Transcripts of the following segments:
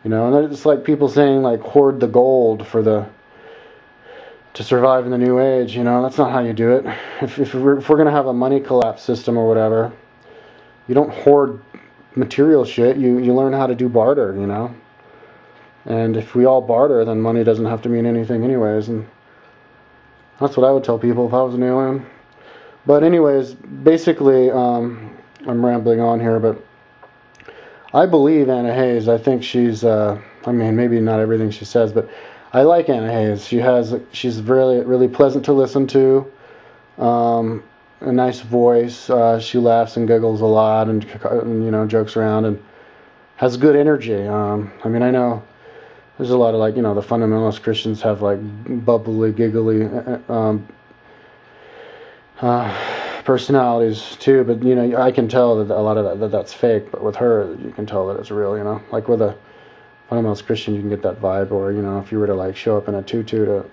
You know, and it's like people saying like hoard the gold to survive in the new age. You know, that's not how you do it. If we're going to have a money collapse system or whatever, you don't hoard material shit. You learn how to do barter, you know. And if we all barter, then money doesn't have to mean anything anyways. And that's what I would tell people if I was an alien. But anyways, basically, I'm rambling on here, but I believe Anna Hayes. I think she's, I mean, maybe not everything she says, but I like Anna Hayes. She's really, really pleasant to listen to. A nice voice. She laughs and giggles a lot, and you know, jokes around, and has good energy. I mean, I know there's a lot of, like, you know, the fundamentalist Christians have like bubbly, giggly personalities too, but you know, I can tell that a lot of that's fake. But with her, you can tell that it's real. You know, like with a fundamentalist Christian, you can get that vibe. Or, you know, if you were to like show up in a tutu to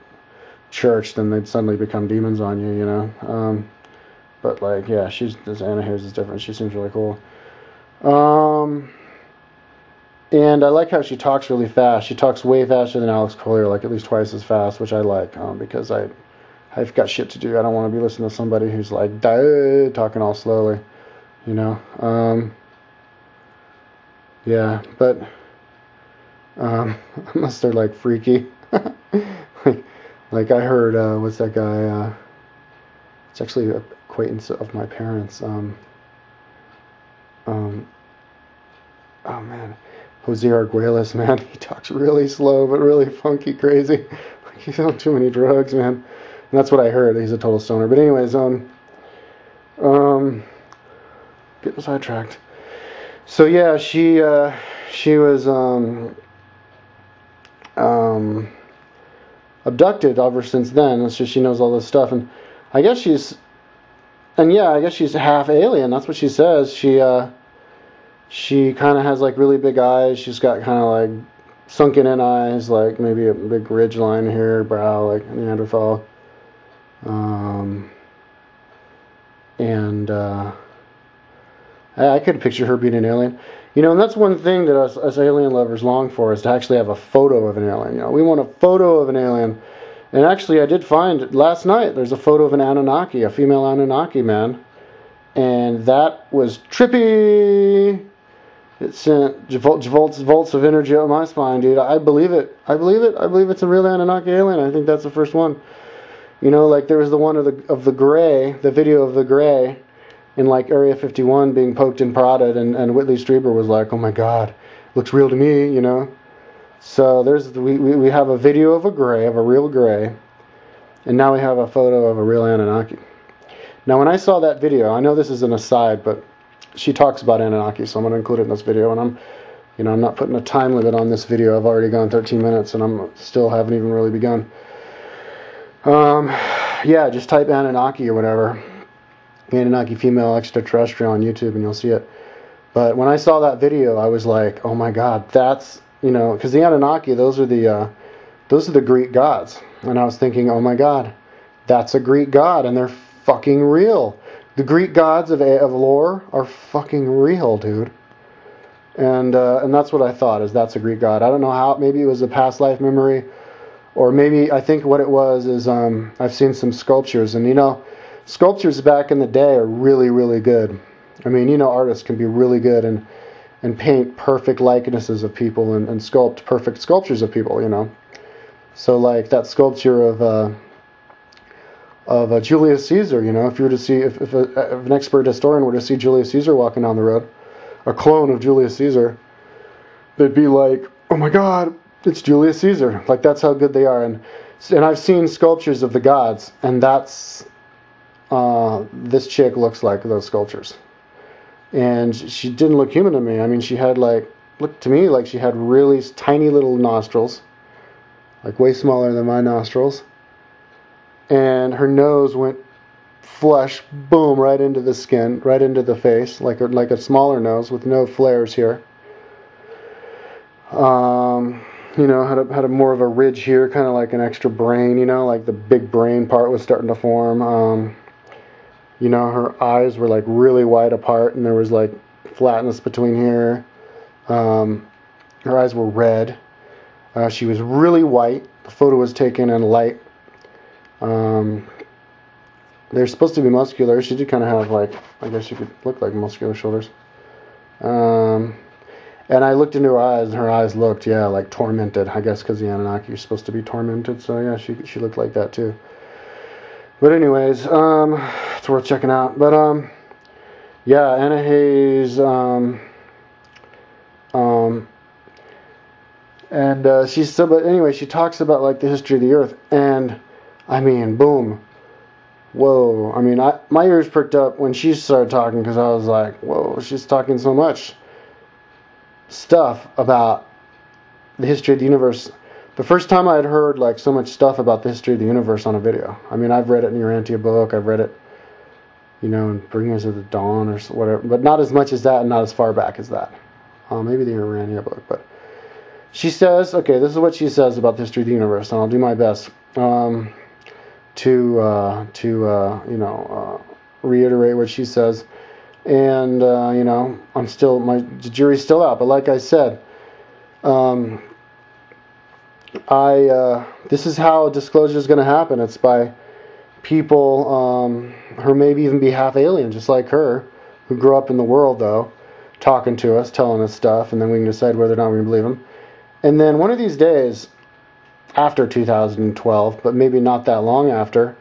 church, then they'd suddenly become demons on you. You know. But like, yeah, this Anna Hayes is different. She seems really cool. And I like how she talks really fast. She talks way faster than Alex Collier, like at least twice as fast, which I like, because I've got shit to do. I don't want to be listening to somebody who's like talking all slowly, you know. Yeah, but unless they're like freaky, like I heard, what's that guy? It's actually an acquaintance of my parents. Oh man, Jose Arguelles, man, he talks really slow but really funky, crazy. Like he's on too many drugs, man. And that's what I heard. He's a total stoner. But anyways, getting sidetracked. So yeah, she was abducted ever since then. It's just she knows all this stuff, and I guess she's half alien. That's what she says. She kind of has like really big eyes. She's got kind of like sunken in eyes, like maybe a big ridge line here, brow, like Neanderthal. I could picture her being an alien. You know, and that's one thing that us alien lovers long for, is to actually have a photo of an alien. You know, we want a photo of an alien. And actually, I did find last night, there's a photo of an Anunnaki, a female Anunnaki, man. And that was trippy. It sent volts of energy up my spine, dude. I believe it. I believe it's a real Anunnaki alien. I think that's the first one. You know, like there was the one of the gray, the video of the gray in like Area 51 being poked and prodded, and Whitley Strieber was like, "Oh my God, looks real to me," you know. So we have a video of a real gray, and now we have a photo of a real Anunnaki. Now, when I saw that video, I know this is an aside, but she talks about Anunnaki, so I'm going to include it in this video. And I'm not putting a time limit on this video. I've already gone 13 minutes, and I'm still haven't even really begun. Yeah, just type Anunnaki or whatever, Anunnaki female extraterrestrial on YouTube, and you'll see it. But when I saw that video, I was like, oh my God, that's, you know, because the Anunnaki, those are the Greek gods, and I was thinking, oh my God, that's a Greek god, and they're fucking real. The Greek gods of lore are fucking real, dude. And that's what I thought, is that's a Greek god. I don't know how, maybe it was a past life memory, or maybe, I think what it was is, I've seen some sculptures, and you know, sculptures back in the day are really, really good. I mean, you know, artists can be really good and paint perfect likenesses of people and sculpt perfect sculptures of people, you know. So like that sculpture of Julius Caesar, you know, if you were to see, if an expert historian were to see Julius Caesar walking down the road, a clone of Julius Caesar, they'd be like, oh my God, it's Julius Caesar. Like, that's how good they are. And I've seen sculptures of the gods, and that's, this chick looks like those sculptures. And she didn't look human to me. I mean, she had looked to me like she had really tiny little nostrils, like way smaller than my nostrils. And her nose went flush, boom, right into the skin, right into the face, like a smaller nose with no flares here. You know, had a more of a ridge here, kind of like an extra brain, you know, like the big brain part was starting to form. You know, her eyes were like really wide apart, and there was like flatness between here. Her Her eyes were red. She was really white. The photo was taken in light. They're supposed to be muscular. She did kind of have, like, I guess you could look like muscular shoulders. And I looked into her eyes, and her eyes looked, yeah, like tormented. I guess because the Anunnaki are supposed to be tormented. So, yeah, she looked like that, too. But anyways, it's worth checking out. But, yeah, Anna Hayes, and she's so, but anyway, she talks about, like, the history of the Earth. And, I mean, boom. Whoa. I mean, my ears perked up when she started talking because I was like, whoa, she's talking so much stuff about the history of the universe. The first time I had heard, like, so much stuff about the history of the universe on a video. I mean, I've read it in your Urantia book. I've read it, you know, in Bringers of the Dawn or whatever. But not as much as that and not as far back as that. Maybe the Urantia book. But she says, okay, this is what she says about the history of the universe. And I'll do my best to reiterate what she says. And, you know, the jury's still out. But like I said, this is how disclosure is going to happen. It's by people who maybe even be half alien, just like her, who grew up in the world, though, talking to us, telling us stuff, and then we can decide whether or not we can believe them. And then one of these days, after 2012, but maybe not that long after,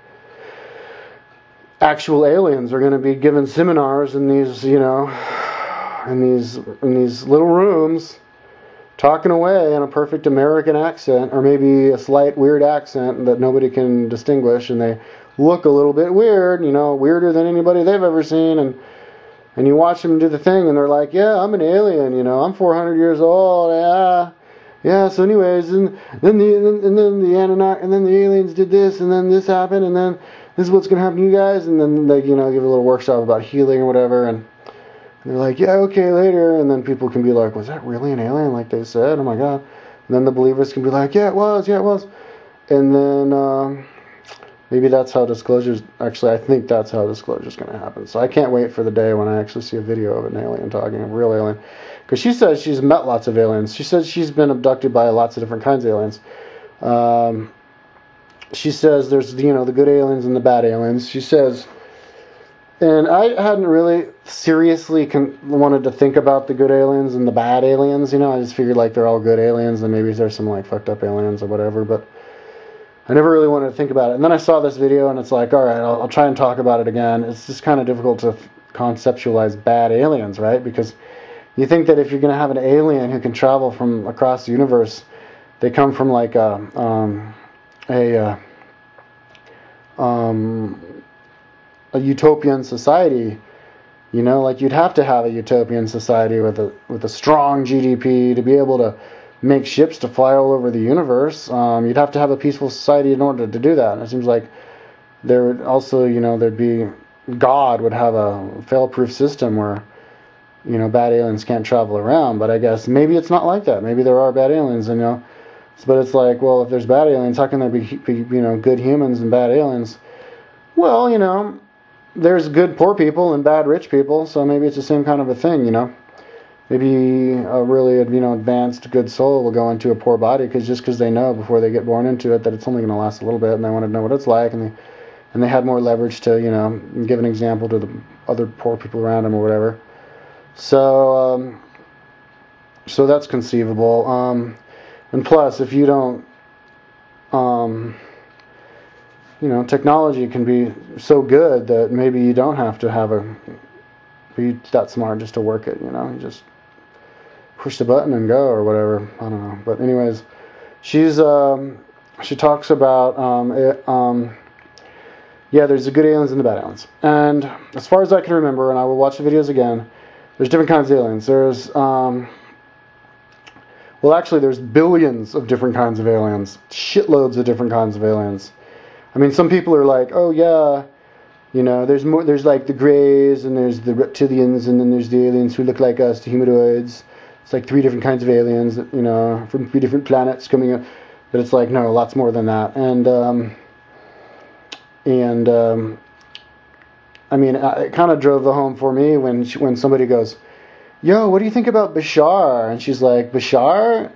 actual aliens are going to be given seminars in these, you know, in these little rooms, talking away in a perfect American accent, or maybe a slight weird accent that nobody can distinguish, and they look a little bit weird, you know, weirder than anybody they've ever seen, and you watch them do the thing, and they're like, yeah, I'm an alien, you know, I'm 400 years old, yeah, so anyways, and then the Anunnaki, and then the aliens did this, and then this happened, and then this is what's going to happen to you guys, and then they, you know, give a little workshop about healing or whatever, and they're like, yeah, okay, later, and then people can be like, was that really an alien like they said? Oh my God. And then the believers can be like, yeah, it was, and then maybe that's how disclosure's, actually, I think that's how disclosure's going to happen. So I can't wait for the day when I actually see a video of an alien talking, a real alien, because she says she's met lots of aliens. She says she's been abducted by lots of different kinds of aliens. She says there's, you know, the good aliens and the bad aliens. She says, and I hadn't really seriously wanted to think about the good aliens and the bad aliens, you know. I just figured, like, they're all good aliens and maybe there's some, like, fucked up aliens or whatever, but I never really wanted to think about it. And then I saw this video and it's like, all right, I'll try and talk about it again. It's just kind of difficult to conceptualize bad aliens, right? Because you think that if you're going to have an alien who can travel from across the universe, they come from, like, a utopian society, you know, like you'd have to have a utopian society with a strong GDP to be able to make ships to fly all over the universe. You'd have to have a peaceful society in order to do that. And it seems like there would also, you know, God would have a fail-proof system where, you know, bad aliens can't travel around. But I guess maybe it's not like that. Maybe there are bad aliens, and, you know. But it's like, well, if there's bad aliens, how can there be you know, good humans and bad aliens? Well, you know, there's good poor people and bad rich people, so maybe it's the same kind of a thing, you know. Maybe a really, you know, advanced good soul will go into a poor body because they know before they get born into it that it's only going to last a little bit, and they want to know what it's like, and they had more leverage to, you know, give an example to the other poor people around them or whatever. So that's conceivable. And plus, if you don't, you know, technology can be so good that maybe you don't have to be that smart just to work it, you know. You just push the button and go or whatever. I don't know. But anyways, she talks about, yeah, there's the good aliens and the bad aliens. And as far as I can remember, and I will watch the videos again, there's different kinds of aliens. There's, well, actually, there's billions of different kinds of aliens. Shitloads of different kinds of aliens. I mean, some people are like, oh, yeah, you know, there's like the Greys, and there's the reptilians, and then there's the aliens who look like us, the humanoids. It's like 3 different kinds of aliens, that, you know, from 3 different planets coming up. But it's like, no, lots more than that. And I mean, it kind of drove the home for me when somebody goes, yo, what do you think about Bashar? And she's like, Bashar?